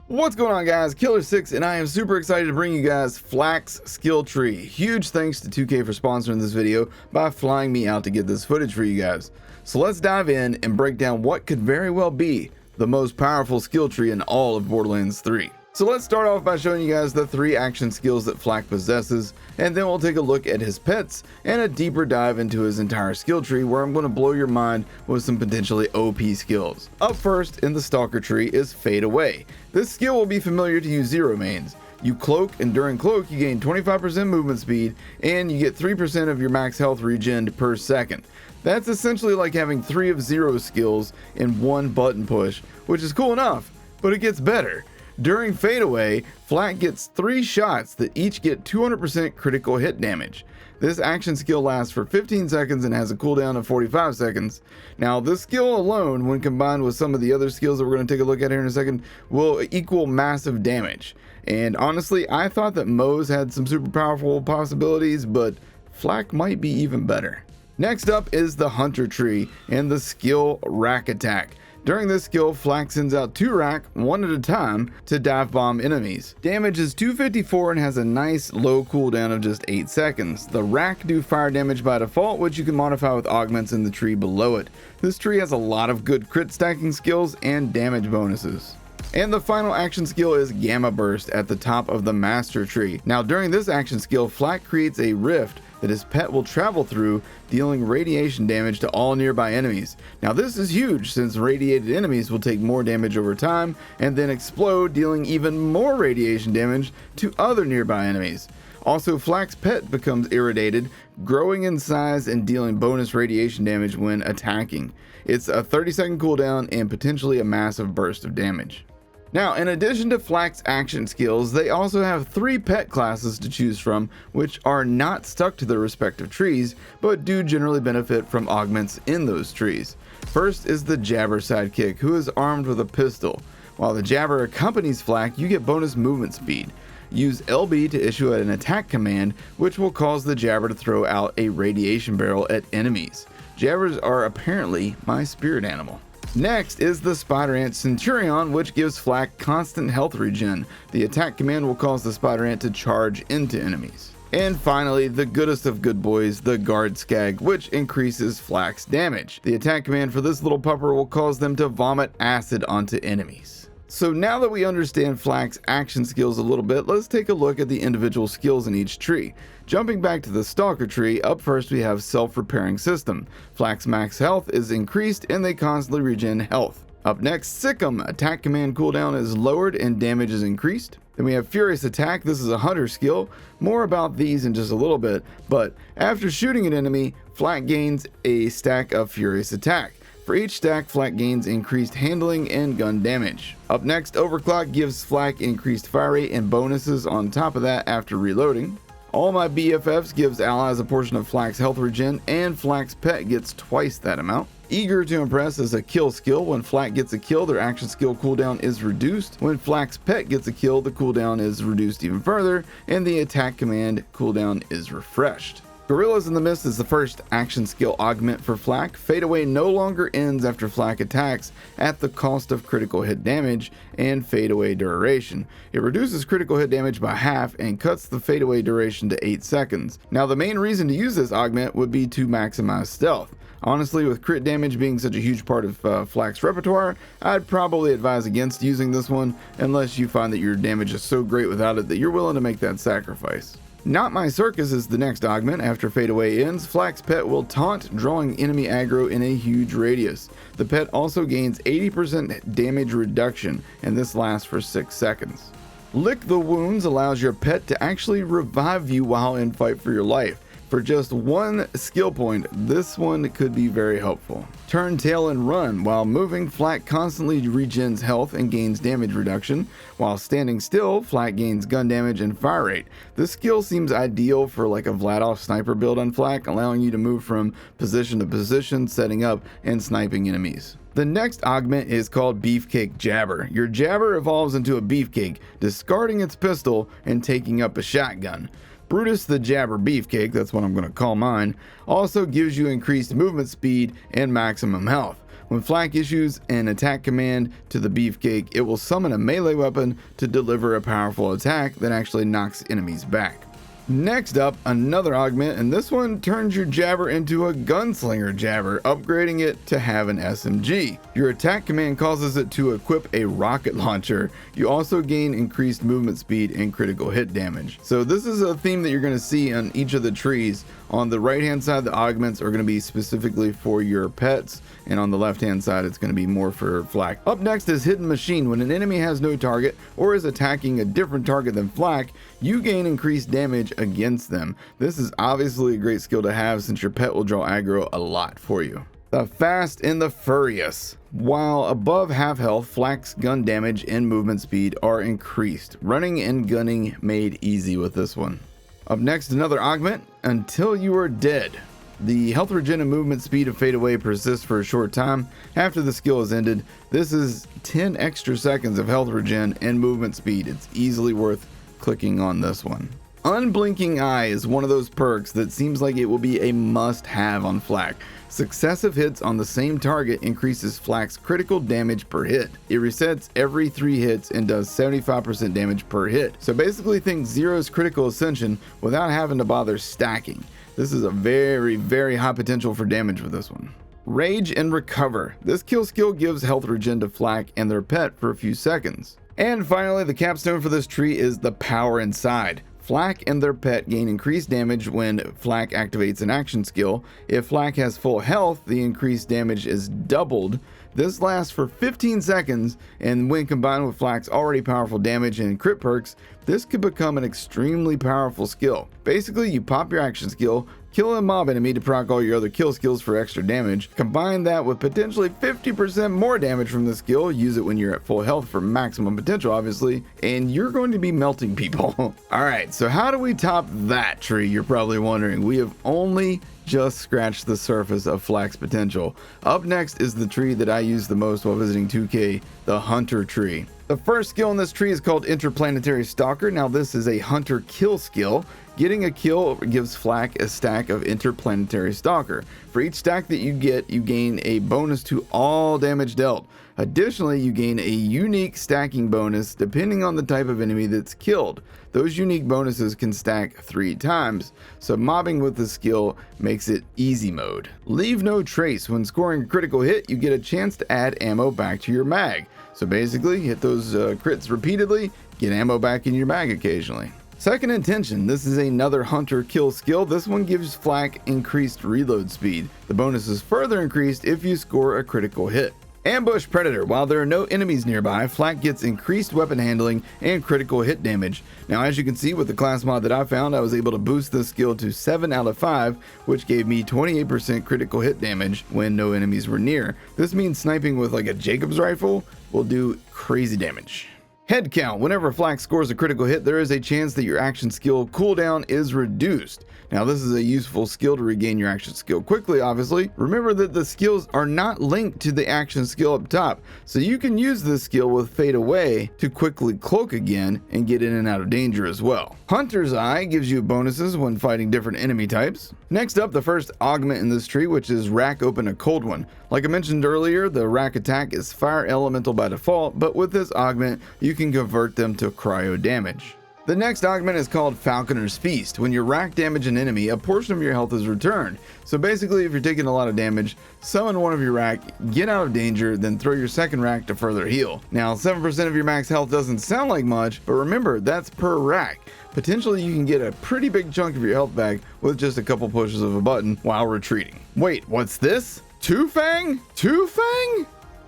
What's going on, guys? Killer6, and I am super excited to bring you guys Flak's skill tree. Huge thanks to 2K for sponsoring this video by flying me out to get this footage for you guys. So let's dive in and break down what could very well be the most powerful skill tree in all of Borderlands 3. So let's start off by showing you guys the 3 action skills that Flak possesses, and then we'll take a look at his pets and a deeper dive into his entire skill tree, where I'm going to blow your mind with some potentially OP skills. Up first in the Stalker tree is Fade Away. This skill will be familiar to you Zero mains. You cloak, and during cloak you gain 25% movement speed and you get 3% of your max health regen per second. That's essentially like having 3 of Zero skills in one button push, which is cool enough, but it gets better. During Fade Away, Flak gets 3 shots that each get 200% critical hit damage. This action skill lasts for 15 seconds and has a cooldown of 45 seconds. Now, this skill alone, when combined with some of the other skills that we're going to take a look at here in a second, will equal massive damage. And honestly, I thought that Moe's had some super powerful possibilities, but Flak might be even better. Next up is the Hunter tree and the skill Rack Attack. During this skill, Flak sends out 2 rack, one at a time, to dive bomb enemies. Damage is 254 and has a nice low cooldown of just 8 seconds. The rack do fire damage by default, which you can modify with augments in the tree below it. This tree has a lot of good crit stacking skills and damage bonuses. And the final action skill is Gamma Burst at the top of the Master tree. Now, during this action skill, Flak creates a rift that his pet will travel through, dealing radiation damage to all nearby enemies. Now, this is huge since radiated enemies will take more damage over time and then explode, dealing even more radiation damage to other nearby enemies. Also, Flak's pet becomes irradiated, growing in size and dealing bonus radiation damage when attacking. It's a 30-second cooldown and potentially a massive burst of damage. Now, in addition to Flak's action skills, they also have 3 pet classes to choose from, which are not stuck to their respective trees, but do generally benefit from augments in those trees. First is the Jabber sidekick, who is armed with a pistol. While the Jabber accompanies Flak, you get bonus movement speed. Use LB to issue an attack command, which will cause the Jabber to throw out a radiation barrel at enemies. Jabbers are apparently my spirit animal. Next is the Spider Ant Centurion, which gives Flak constant health regen. The attack command will cause the Spider Ant to charge into enemies. And finally, the goodest of good boys, the Guard Skag, which increases Flak's damage. The attack command for this little pupper will cause them to vomit acid onto enemies. So now that we understand Flak's action skills a little bit, let's take a look at the individual skills in each tree. Jumping back to the Stalker tree, up first we have Self-Repairing System. Flak's max health is increased and they constantly regen health. Up next, Sick'em. Attack command cooldown is lowered and damage is increased. Then we have Furious Attack. This is a hunter skill. More about these in just a little bit, but after shooting an enemy, Flak gains a stack of Furious Attack. For each stack, Flak gains increased handling and gun damage. Up next, Overclock gives Flak increased fire rate and bonuses on top of that after reloading. All My BFFs gives allies a portion of Flak's health regen, and Flak's pet gets twice that amount. Eager to Impress is a kill skill. When Flak gets a kill, their action skill cooldown is reduced. When Flak's pet gets a kill, the cooldown is reduced even further, and the attack command cooldown is refreshed. Gorillas in the Mist is the first action skill augment for Flak. Fade Away no longer ends after Flak attacks at the cost of critical hit damage and Fade Away duration. It reduces critical hit damage by half and cuts the Fade Away duration to 8 seconds. Now, the main reason to use this augment would be to maximize stealth. Honestly, with crit damage being such a huge part of Flak's repertoire, I'd probably advise against using this one unless you find that your damage is so great without it that you're willing to make that sacrifice. Not My Circus is the next augment. After Fade Away ends, Flak's pet will taunt, drawing enemy aggro in a huge radius. The pet also gains 80% damage reduction, and this lasts for 6 seconds. Lick the Wounds allows your pet to actually revive you while in fight for your life. For just 1 skill point, this one could be very helpful. Turn Tail and Run. While moving, Flak constantly regens health and gains damage reduction. While standing still, Flak gains gun damage and fire rate. This skill seems ideal for like a Vladof sniper build on Flak, allowing you to move from position to position, setting up and sniping enemies. The next augment is called Beefcake Jabber. Your Jabber evolves into a beefcake, discarding its pistol and taking up a shotgun. Brutus the Jabber Beefcake, that's what I'm going to call mine, also gives you increased movement speed and maximum health. When Flak issues an attack command to the Beefcake, it will summon a melee weapon to deliver a powerful attack that actually knocks enemies back. Next up, another augment, and this one turns your jabber into a gunslinger jabber, upgrading it to have an SMG. Your attack command causes it to equip a rocket launcher. You also gain increased movement speed and critical hit damage. So this is a theme that you're going to see on each of the trees. On the right hand side, the augments are going to be specifically for your pets, and on the left hand side it's going to be more for Flak. Up next is Hidden Machine. When an enemy has no target or is attacking a different target than Flak, you gain increased damage against them. This is obviously a great skill to have since your pet will draw aggro a lot for you. The Fast and the Furious. While above half health, Flak's gun damage and movement speed are increased. Running and gunning made easy with this one. Up next, another augment, Until You Are Dead. The health regen and movement speed of Fade Away persists for a short time after the skill is ended. This is 10 extra seconds of health regen and movement speed. It's easily worth clicking on this one. Unblinking Eye is one of those perks that seems like it will be a must-have on Flak. Successive hits on the same target increases Flak's critical damage per hit. It resets every 3 hits and does 75% damage per hit. So basically think Zero's critical ascension without having to bother stacking. This is a very, very high potential for damage with this one. Rage and Recover. This kill skill gives health regen to Flak and their pet for a few seconds. And finally, the capstone for this tree is the Power Inside. Flak and their pet gain increased damage when Flak activates an action skill. If Flak has full health, the increased damage is doubled. This lasts for 15 seconds, and when combined with Flak's already powerful damage and crit perks, this could become an extremely powerful skill. Basically, you pop your action skill, kill a mob enemy to proc all your other kill skills for extra damage, combine that with potentially 50% more damage from the skill, use it when you're at full health for maximum potential obviously, and you're going to be melting people. Alright, so how do we top that tree, you're probably wondering. We have only just scratched the surface of Flak's potential. Up next is the tree that I use the most while visiting 2K, the Hunter tree. The first skill in this tree is called Interplanetary Stalker. Now this is a hunter kill skill. Getting a kill gives Flak a stack of Interplanetary Stalker. For each stack that you get, you gain a bonus to all damage dealt. Additionally, you gain a unique stacking bonus depending on the type of enemy that's killed. Those unique bonuses can stack 3 times, so mobbing with the skill makes it easy mode. Leave No Trace. When scoring a critical hit, you get a chance to add ammo back to your mag. So basically, hit those crits repeatedly, get ammo back in your mag occasionally. Second Intention. This is another hunter kill skill. This one gives Flak increased reload speed. The bonus is further increased if you score a critical hit. Ambush Predator. While there are no enemies nearby, Flak gets increased weapon handling and critical hit damage. Now, as you can see with the class mod that I found, I was able to boost this skill to 7 out of 5, which gave me 28% critical hit damage when no enemies were near. This means sniping with like a Jacob's rifle will do crazy damage. Head count. Whenever Flak scores a critical hit, there is a chance that your action skill cooldown is reduced. Now, this is a useful skill to regain your action skill quickly, obviously. Remember that the skills are not linked to the action skill up top, so you can use this skill with Fade Away to quickly cloak again and get in and out of danger as well. Hunter's Eye gives you bonuses when fighting different enemy types. Next up, the first augment in this tree, which is Rack Open a Cold One. Like I mentioned earlier, the rack attack is fire elemental by default, but with this augment, you can convert them to cryo damage. The next augment is called Falconer's Feast. When you rack damage an enemy, a portion of your health is returned. So basically, if you're taking a lot of damage, summon one of your rack, get out of danger, then throw your second rack to further heal. Now, 7% of your max health doesn't sound like much, but remember, that's per rack. Potentially, you can get a pretty big chunk of your health back with just a couple pushes of a button while retreating. Wait, what's this? Two-Fang? Two-Fang?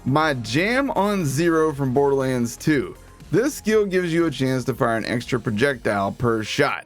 My jam on Zero from Borderlands 2. This skill gives you a chance to fire an extra projectile per shot.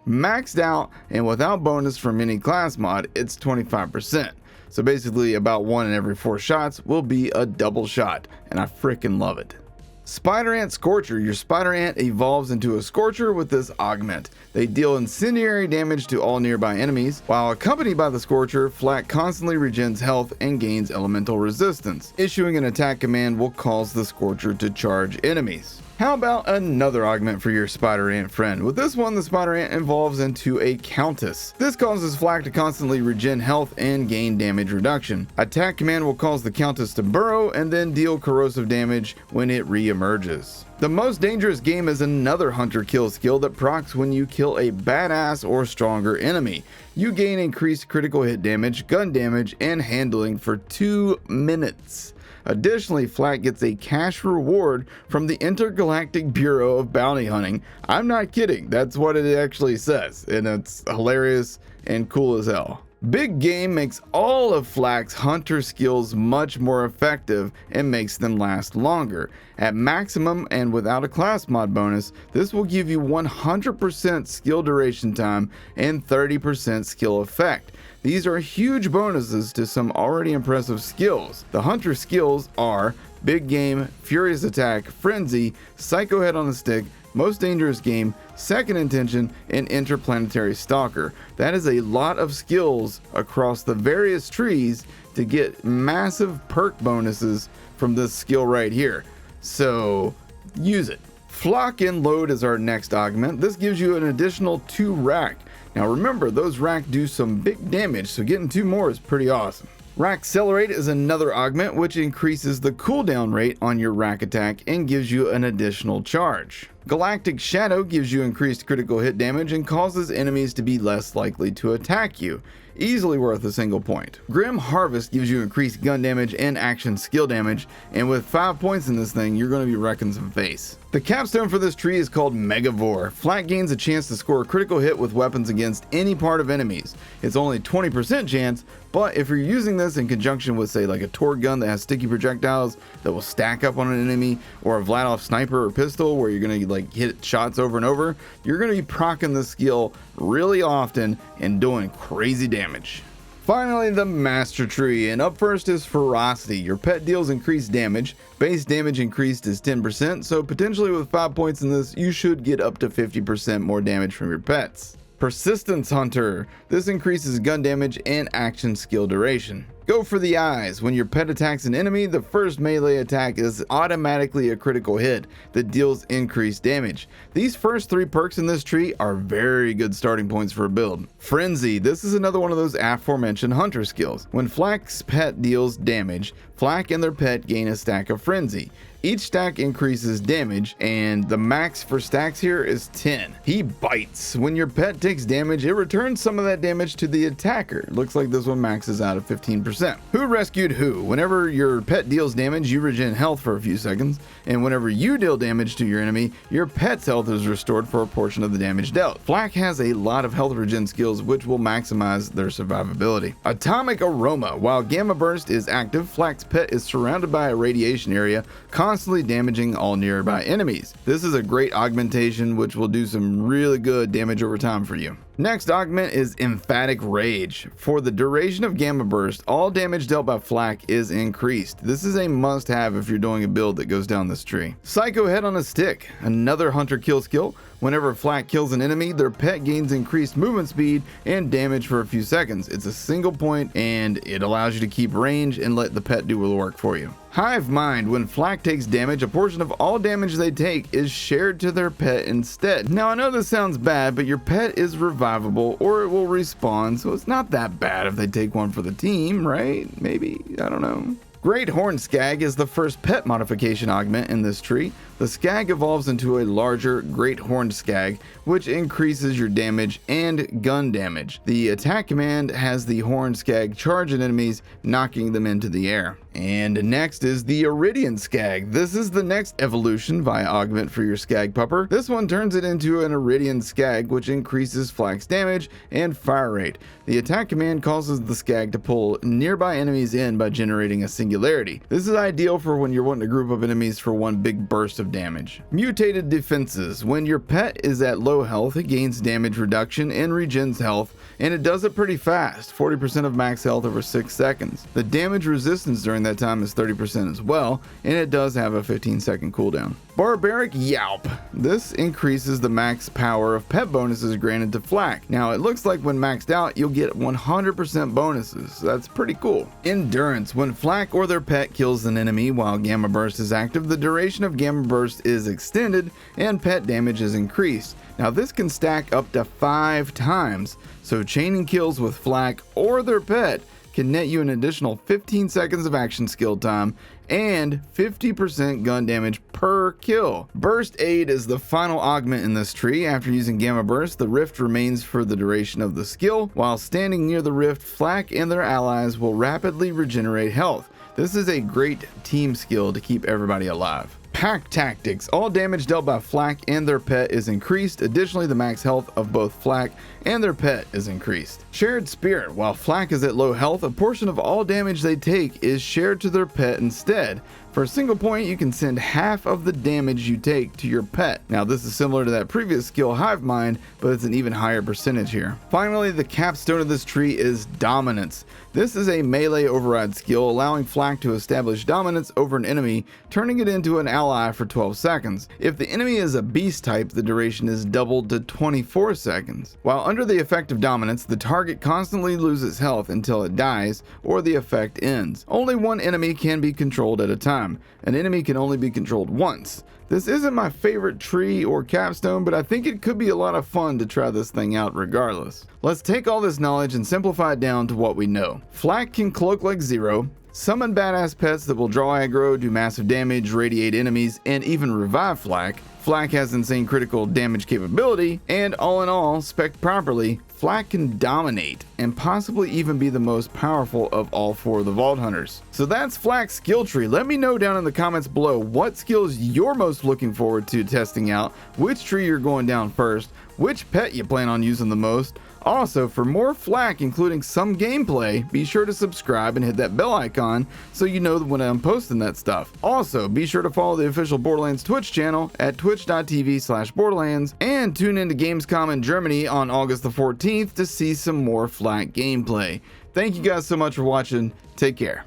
Maxed out and without bonus from any class mod, it's 25%. So basically about 1 in every 4 shots will be a double shot, and I freaking love it. Spider Ant Scorcher. Your Spider Ant evolves into a Scorcher with this augment. They deal incendiary damage to all nearby enemies. While accompanied by the Scorcher, Flak constantly regens health and gains elemental resistance. Issuing an attack command will cause the Scorcher to charge enemies. How about another augment for your spider ant friend? With this one, the spider ant evolves into a countess. This causes Flak to constantly regen health and gain damage reduction. Attack command will cause the countess to burrow and then deal corrosive damage when it re-emerges. The most dangerous game is another hunter kill skill that procs when you kill a badass or stronger enemy. You gain increased critical hit damage, gun damage, and handling for 2 minutes. Additionally, Flak gets a cash reward from the Intergalactic Bureau of Bounty Hunting. I'm not kidding, that's what it actually says, and it's hilarious and cool as hell. Big Game makes all of Flak's hunter skills much more effective and makes them last longer. At maximum and without a class mod bonus, this will give you 100% skill duration time and 30% skill effect. These are huge bonuses to some already impressive skills. The hunter skills are Big Game, Furious Attack, Frenzy, Psycho Head on the Stick, Most Dangerous Game, Second Intention, and Interplanetary Stalker. That is a lot of skills across the various trees to get massive perk bonuses from this skill right here. So use it. Flock and Load is our next augment. This gives you an additional 2 rack. Now remember, those rack do some big damage, so getting 2 more is pretty awesome. Rack Accelerate is another augment which increases the cooldown rate on your rack attack and gives you an additional charge. Galactic Shadow gives you increased critical hit damage and causes enemies to be less likely to attack you. Easily worth a single point. Grim Harvest gives you increased gun damage and action skill damage, and with 5 points in this thing, you're going to be wrecking some face. The capstone for this tree is called Megavore. Flak gains a chance to score a critical hit with weapons against any part of enemies. It's only 20% chance, but if you're using this in conjunction with, say, like a Torg gun that has sticky projectiles that will stack up on an enemy, or a Vladov sniper or pistol where you're going to like hit shots over and over, you're going to be proccing this skill really often and doing crazy damage. Finally, the Master Tree, and up first is Ferocity. Your pet deals increased damage. Base damage increased is 10%, so potentially with 5 points in this, you should get up to 50% more damage from your pets. Persistence Hunter. This increases gun damage and action skill duration. Go for the eyes. When your pet attacks an enemy, the first melee attack is automatically a critical hit that deals increased damage. These first 3 perks in this tree are very good starting points for a build. Frenzy. This is another one of those aforementioned hunter skills. When Flak's pet deals damage, Flak and their pet gain a stack of Frenzy. Each stack increases damage, and the max for stacks here is 10. He bites. When your pet takes damage, it returns some of that damage to the attacker. Looks like this one maxes out at 15%. Who rescued who? Whenever your pet deals damage, you regen health for a few seconds, and whenever you deal damage to your enemy, your pet's health is restored for a portion of the damage dealt. Flak has a lot of health regen skills which will maximize their survivability. Atomic Aroma. While Gamma Burst is active, Flak's pet is surrounded by a radiation area, constantly damaging all nearby enemies. This is a great augmentation which will do some really good damage over time for you. Next augment is Emphatic Rage. For the duration of Gamma Burst, all damage dealt by Flak is increased. This is a must-have if you're doing a build that goes down this tree. Psycho Head on a Stick, another hunter kill skill. Whenever Flak kills an enemy, their pet gains increased movement speed and damage for a few seconds. It's a single point and it allows you to keep range and let the pet do the work for you. Hive Mind. When Flak takes damage, a portion of all damage they take is shared to their pet instead. Now I know this sounds bad, but your pet is revivable or it will respawn, so it's not that bad if they take one for the team, right? Maybe, I don't know. Great Horn Skag is the first pet modification augment in this tree. The Skag evolves into a larger Great Horned Skag, which increases your damage and gun damage. The attack command has the Horned Skag charge at enemies, knocking them into the air. And next is the Iridian Skag. This is the next evolution via augment for your Skag pupper. This one turns it into an Iridian Skag, which increases Flak's damage and fire rate. The attack command causes the Skag to pull nearby enemies in by generating a singularity. This is ideal for when you're wanting to group up enemies for one big burst of damage. Mutated Defenses. When your pet is at low health, it gains damage reduction and regens health, and it does it pretty fast, 40% of max health over 6 seconds. The damage resistance during that time is 30% as well, and it does have a 15-second cooldown. Barbaric Yawp. This increases the max power of pet bonuses granted to Flak. Now it looks like when maxed out you'll get 100% bonuses, so that's pretty cool. Endurance. When Flak or their pet kills an enemy while Gamma Burst is active, the duration of Gamma Burst is extended and pet damage is increased. Now this can stack up to 5 times, so chaining kills with Flak or their pet can net you an additional 15 seconds of action skill time and 50% gun damage per kill. Burst Aid is the final augment in this tree. After using Gamma Burst, the rift remains for the duration of the skill. While standing near the rift, Flak and their allies will rapidly regenerate health. This is a great team skill to keep everybody alive. Pack Tactics. All damage dealt by Flak and their pet is increased. Additionally, the max health of both Flak and their pet is increased. Shared Spirit. While Flak is at low health, a portion of all damage they take is shared to their pet instead. For a single point, you can send half of the damage you take to your pet. Now, this is similar to that previous skill, Hive Mind, but it's an even higher percentage here. Finally, the capstone of this tree is Dominance. This is a melee override skill, allowing Flak to establish dominance over an enemy, turning it into an ally for 12 seconds. If the enemy is a beast type, the duration is doubled to 24 seconds. While under the effect of dominance, the target constantly loses health until it dies or the effect ends. Only one enemy can be controlled at a time. An enemy can only be controlled once. This isn't my favorite tree or capstone, but I think it could be a lot of fun to try this thing out regardless. Let's take all this knowledge and simplify it down to what we know. Flak can cloak like Zero, summon badass pets that will draw aggro, do massive damage, radiate enemies, and even revive Flak. Flak has insane critical damage capability, and all in all, spec'd properly, Flak can dominate and possibly even be the most powerful of all 4 of the Vault Hunters. So that's Flak's skill tree. Let me know down in the comments below what skills you're most looking forward to testing out, which tree you're going down first, which pet you plan on using the most. Also, for more Flak, including some gameplay, be sure to subscribe and hit that bell icon so you know when I'm posting that stuff. Also, be sure to follow the official Borderlands Twitch channel at twitch.tv/Borderlands and tune into Gamescom in Germany on August the 14th to see some more Flak gameplay. Thank you guys so much for watching. Take care.